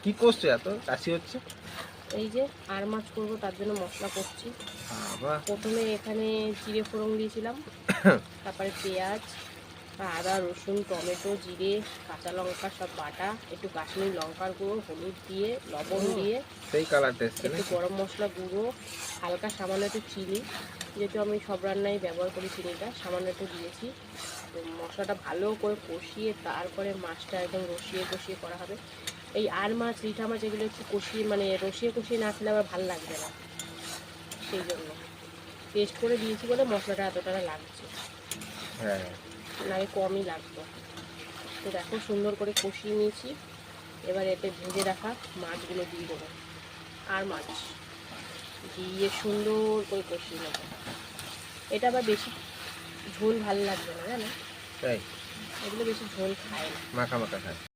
কি করছো, এত কাশি হচ্ছে? এই যে আর মাছ করবো, তার জন্য মশলা করছি। বাবা। প্রথমে এখানে জিরে ফোড়ন দিয়েছিলাম, তারপরে পেঁয়াজ, আদা, রসুন, টমেটো, জিরে, কাঁচা লঙ্কা সব বাটা, একটু কাশ্মীরি লঙ্কার গুঁড়ো, হলুদ দিয়ে, লবণ দিয়ে, সেই কালারটা এসছে একটু নাকি? গরম মশলা গুঁড়ো, হালকা সামান্য একটু চিনি, যেহেতু আমি সব রান্নায় ব্যবহার করি চিনিটা, সামান্য একটু দিয়েছি। তো মশলাটা ভালো করে কষিয়ে তারপরে মাছটা একদম রসিয়ে কষিয়ে করা হবে। এই আর মাছ, রিঠা মাছ এগুলো একটু কষিয়ে মানে রসিয়ে কষিয়ে না খেলে আবার ভালো লাগবে না, সেই জন্য পেস্ট করে দিয়েছি বলে মশলাটা এতটা লাগছে, হ্যাঁ। নাহলে কমই লাগতো। তো দেখো সুন্দর করে কষিয়ে নিয়েছি। এবার এতে ভেজে রাখা মাছগুলো দিয়ে দেবো, আর মাছ দিয়ে সুন্দর করে কষিয়ে নেবো। এটা আবার বেশি ঝোল ভালো লাগবে না, জানো, তাই এগুলো বেশি ঝোল খায় না। মাখা মাখা খায়।